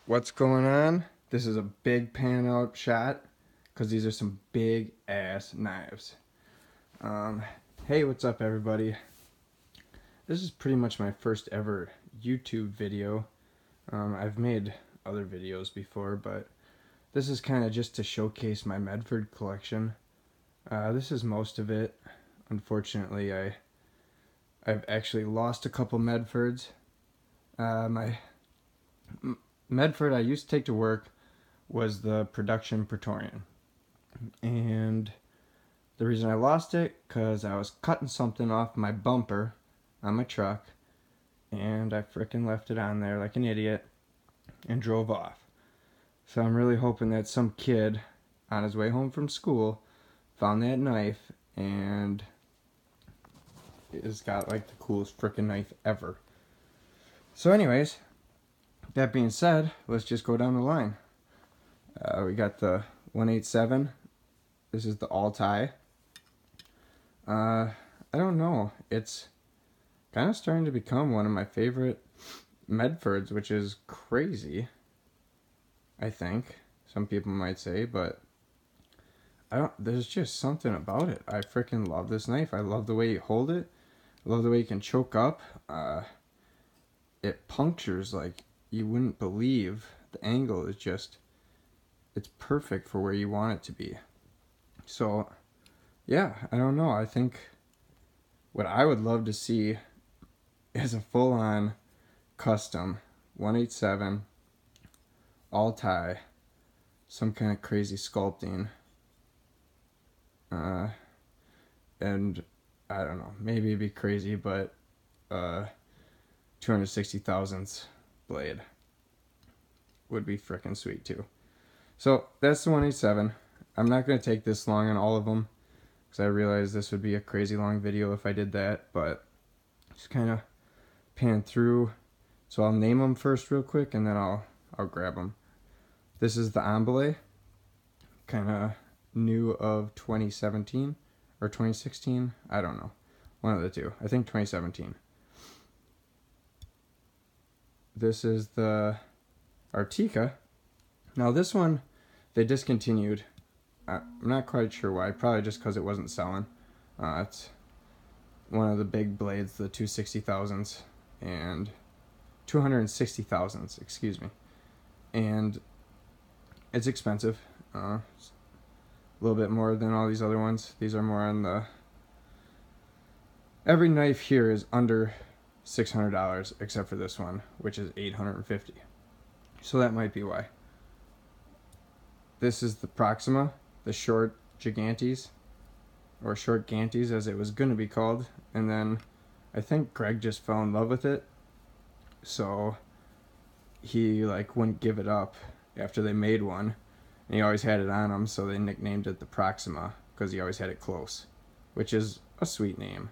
What's going on? This is a big pan out shot because these are some big ass knives. Um, hey, what's up, everybody? This is pretty much my first ever YouTube video. I've made other videos before, but this is kind of just to showcase my Medford collection. This is most of it. Unfortunately, I've actually lost a couple Medfords. My Medford I used to take to work was the production Praetorian, and the reason I lost it because I was cutting something off my bumper on my truck, and I frickin' left it on there like an idiot and drove off. So I'm really hoping that some kid on his way home from school found that knife and it's got like the coolest frickin' knife ever. So anyways, that being said, let's just go down the line. We got the 187. This is the all-tie. I don't know. It's kind of starting to become one of my favorite Medfords, which is crazy, I think. Some people might say, but there's just something about it. I freaking love this knife. I love the way you hold it. I love the way you can choke up. It punctures like you wouldn't believe. The angle is just, it's perfect for where you want it to be. So yeah, I don't know. I think what I would love to see is a full-on custom 187 all tie, some kind of crazy sculpting, and I don't know, maybe it'd be crazy, but 260 thousandths blade would be frickin' sweet too. So that's the 187. I'm not going to take this long on all of them because I realized this would be a crazy long video if I did that, but just kind of pan through. So I'll name them first real quick and then I'll grab them. This is the Embele, kind of new of 2017 or 2016, I don't know, one of the two. I think 2017. This is the Artica. Now this one they discontinued. I'm not quite sure why. Probably just because it wasn't selling. It's one of the big blades, the 260 thousandths and 260 thousandths, excuse me. And it's expensive. A little bit more than all these other ones. These are more on the... Every knife here is under $600 except for this one, which is $850. So that might be why. This is the Proxima, the short Gigantes, or short Gantes as it was going to be called, and then I think Greg just fell in love with it, so he like wouldn't give it up after they made one, and he always had it on him, so they nicknamed it the Proxima because he always had it close, which is a sweet name.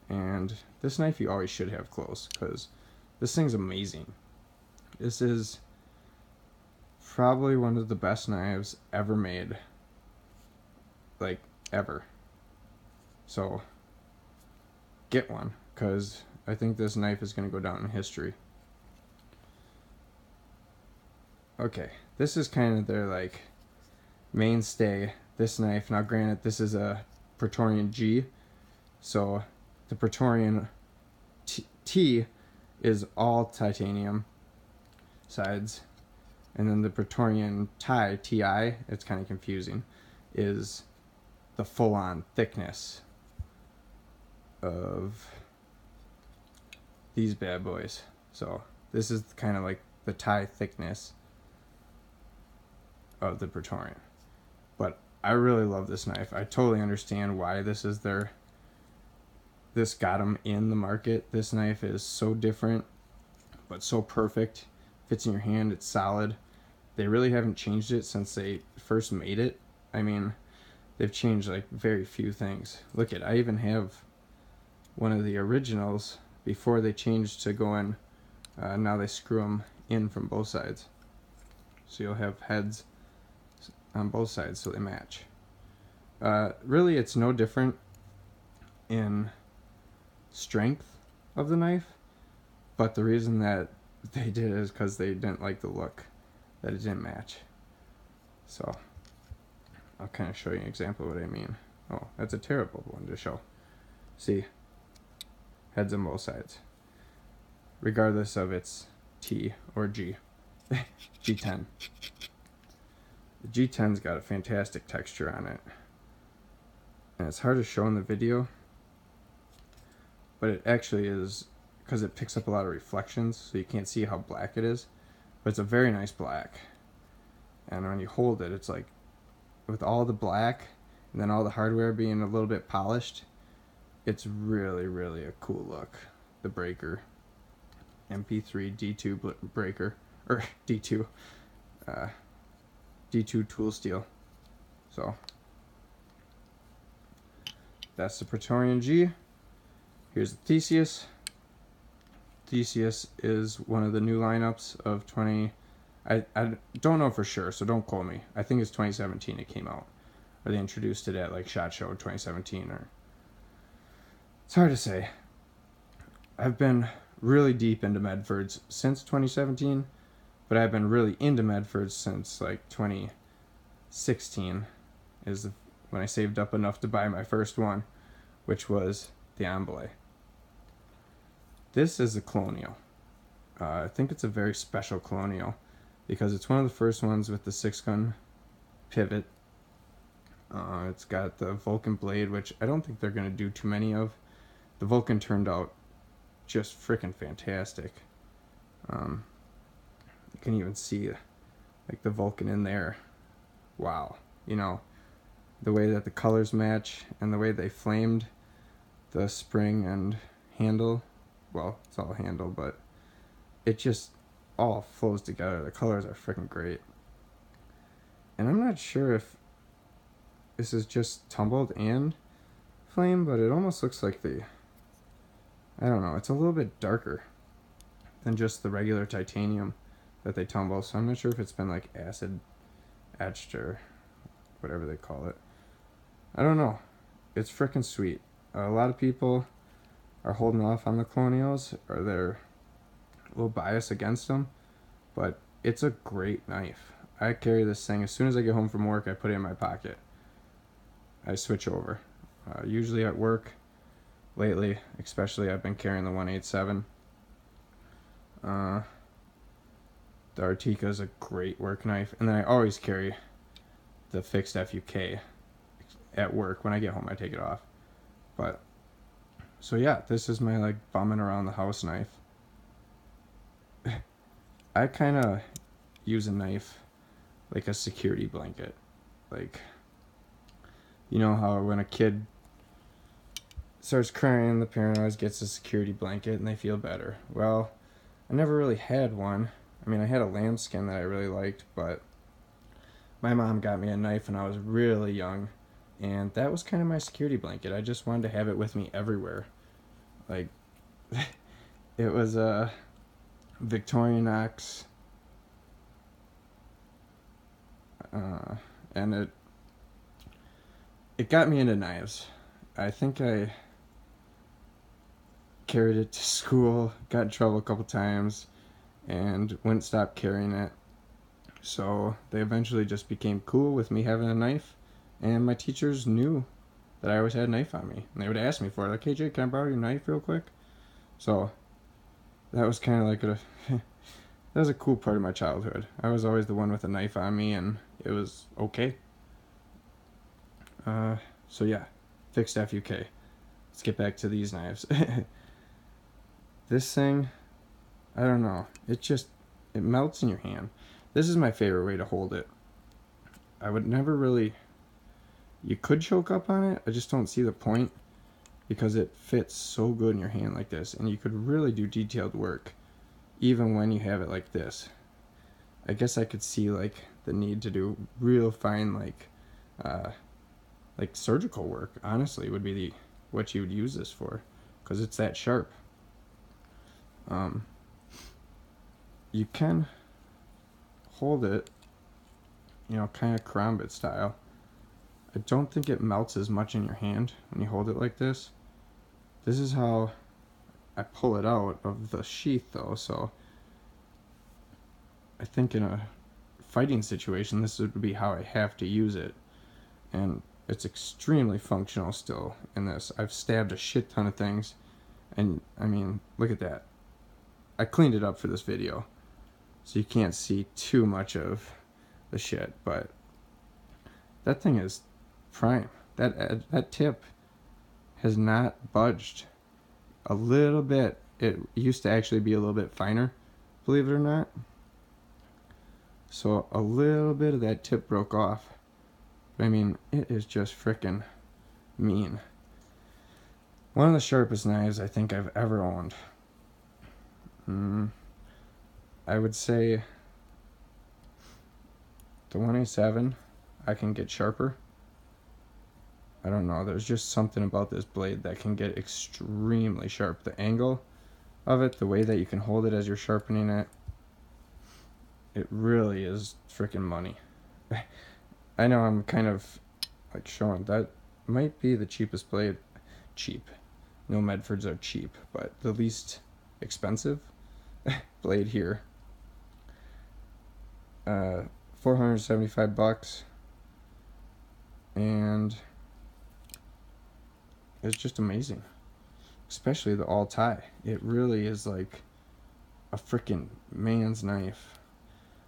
And this knife you always should have close because this thing's amazing. This is probably one of the best knives ever made, like ever. So get one because I think this knife is going to go down in history. Okay, this is kind of their like mainstay, this knife. Now granted, this is a Praetorian G, so the Praetorian T is all titanium sides, and then the Praetorian TI, it's kind of confusing, is the full-on thickness of these bad boys. So this is kind of like the tie thickness of the Praetorian. But I really love this knife. I totally understand why this got them in the market. This knife is so different, but so perfect. Fits in your hand, it's solid. They really haven't changed it since they first made it. I mean, they've changed like very few things. Look at, I even have one of the originals before they changed to going, now they screw them in from both sides. So you'll have heads on both sides so they match. Really, it's no different in strength of the knife, but the reason that they did it is because they didn't like the look. that it didn't match. So I'll kind of show you an example of what I mean. Oh, that's a terrible one to show. See, heads on both sides, regardless of its T or G. G10. The G10's got a fantastic texture on it, and it's hard to show in the video, but it actually is, because it picks up a lot of reflections, so you can't see how black it is, but it's a very nice black. And when you hold it, it's like, with all the black and then all the hardware being a little bit polished, it's really, really a cool look. The breaker, MP3 D2 breaker, or D2 tool steel. So that's the Praetorian G. Here's the Theseus. Theseus is one of the new lineups of 20. I don't know for sure, so don't quote me. I think it's 2017 it came out, or they introduced it at like SHOT Show 2017, or it's hard to say. I've been really deep into Medfords since 2017, but I've been really into Medfords since like 2016 is when I saved up enough to buy my first one, which was the Amble. This is a Colonial. I think it's a very special Colonial because it's one of the first ones with the 6-gun pivot. It's got the Vulcan blade, which I don't think they're going to do too many of. The Vulcan turned out just freaking fantastic. You can even see like the Vulcan in there. Wow. You know, the way that the colors match and the way they flamed the spring and handle. Well, it's all handle, but it just all flows together. The colors are freaking great. And I'm not sure if this is just tumbled and flame, but it almost looks like I don't know, it's a little bit darker than just the regular titanium that they tumble, so I'm not sure if it's been like acid etched or whatever they call it. I don't know. It's freaking sweet. A lot of people are holding off on the Colonials, or they're a little biased against them, but it's a great knife. I carry this thing as soon as I get home from work. I put it in my pocket. I switch over. Usually at work. Lately, especially, I've been carrying the 187. The Artica is a great work knife, and then I always carry the fixed FUK at work. When I get home, I take it off. But so yeah, this is my like bumming around the house knife. I kind of use a knife like a security blanket. Like, you know how when a kid starts crying, the parent always gets a security blanket and they feel better. Well, I never really had one. I mean, I had a lambskin that I really liked, but my mom got me a knife when I was really young, and that was kind of my security blanket. I just wanted to have it with me everywhere. Like, it was a Victorinox, and it got me into knives. I think I carried it to school, got in trouble a couple times, and wouldn't stop carrying it. So they eventually just became cool with me having a knife, and my teachers knew that I always had a knife on me, and they would ask me for it, like, "Hey Jake, can I borrow your knife real quick?" So that was kind of like that was a cool part of my childhood. I was always the one with a knife on me, and it was okay. So yeah, fixed FUK. Let's get back to these knives. This thing, I don't know, it melts in your hand. This is my favorite way to hold it. I would never really, you could choke up on it, I just don't see the point, because it fits so good in your hand like this, and you could really do detailed work even when you have it like this. I guess I could see like the need to do real fine like surgical work, honestly, would be what you would use this for, because it's that sharp. You can hold it, you know, kind of karambit style. I don't think it melts as much in your hand when you hold it like this. This is how I pull it out of the sheath though, so I think in a fighting situation, this would be how I have to use it. And it's extremely functional still in this. I've stabbed a shit ton of things. And, I mean, look at that. I cleaned it up for this video, so you can't see too much of the shit, but that thing is prime. That tip has not budged a little bit. It used to actually be a little bit finer, believe it or not. So a little bit of that tip broke off. But I mean, it is just frickin' mean. One of the sharpest knives I think I've ever owned. I would say the 1A7 I can get sharper. I don't know, there's just something about this blade that can get extremely sharp. The angle of it, the way that you can hold it as you're sharpening it, it really is freaking money. I know I'm kind of like showing that might be the cheapest blade. Cheap. No Medfords are cheap, but the least expensive blade here. $475, and it's just amazing, especially the all tie. It really is like a freaking man's knife.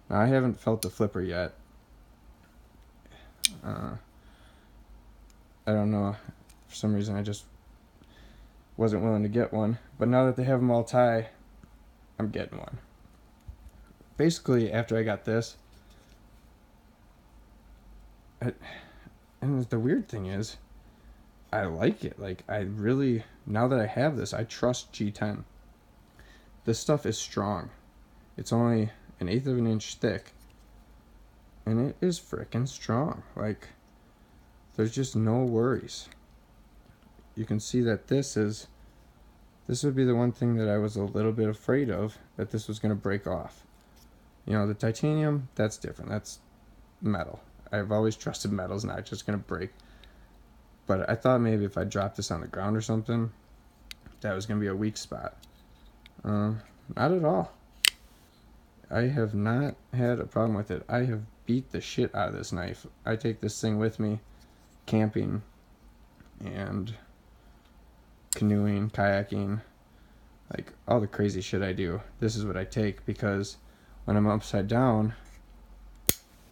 Now I haven't felt the flipper yet. I don't know, for some reason I just wasn't willing to get one, but now that they have them all tie, I'm getting one. Basically, after I got this, and the weird thing is, I like it. Like, I really, now that I have this, I trust G10. This stuff is strong. It's only 1/8 of an inch thick, and it is frickin' strong. Like, there's just no worries. You can see that this would be the one thing that I was a little bit afraid of, that this was going to break off. You know, the titanium, that's different. That's metal. I've always trusted metal's not just going to break. But I thought maybe if I dropped this on the ground or something, that was going to be a weak spot. Not at all. I have not had a problem with it. I have beat the shit out of this knife. I take this thing with me camping and canoeing, kayaking, like all the crazy shit I do. This is what I take, because when I'm upside down,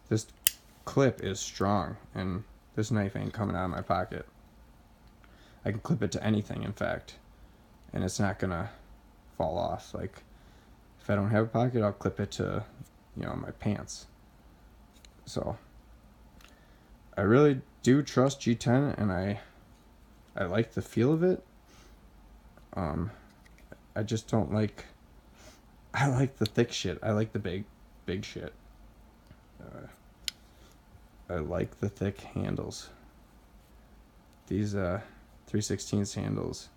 this clip is strong and this knife ain't coming out of my pocket. I can clip it to anything, in fact, and it's not gonna fall off. Like, if I don't have a pocket, I'll clip it to, you know, my pants. So I really do trust G10, and I like the feel of it. I just don't like, I like the thick shit. I like the big shit. I like the thick handles. These 3/16 handles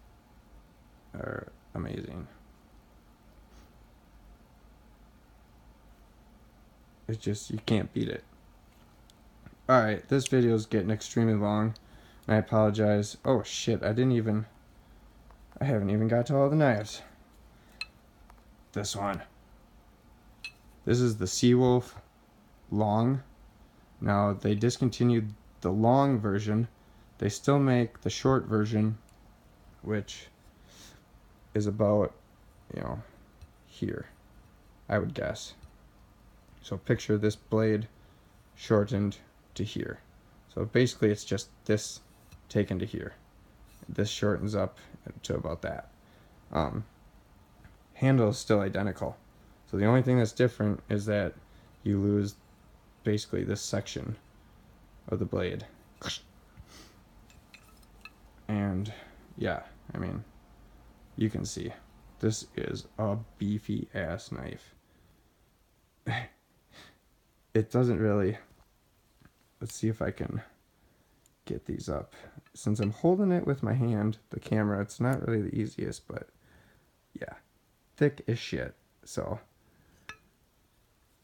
are amazing. It's just, you can't beat it. Alright, this video is getting extremely long, and I apologize. Oh shit, I haven't even got to all the knives. This one. This is the Seawolf Long. Now, they discontinued the long version. They still make the short version, which is about, you know, here, I would guess. So picture this blade shortened to here. So basically it's just this taken to here. This shortens up to about that. Handle is still identical. So the only thing that's different is that you lose basically this section of the blade. And yeah, I mean, you can see this is a beefy ass knife. It doesn't really, let's see if I can get these up. Since I'm holding it with my hand, the camera, it's not really the easiest, but yeah, thick as shit. So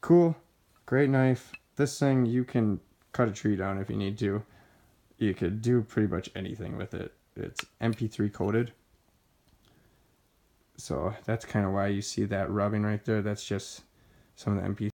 cool, great knife. This thing, you can cut a tree down if you need to. You could do pretty much anything with it. It's MP3 coated, so that's kind of why you see that rubbing right there. That's just some of the MP3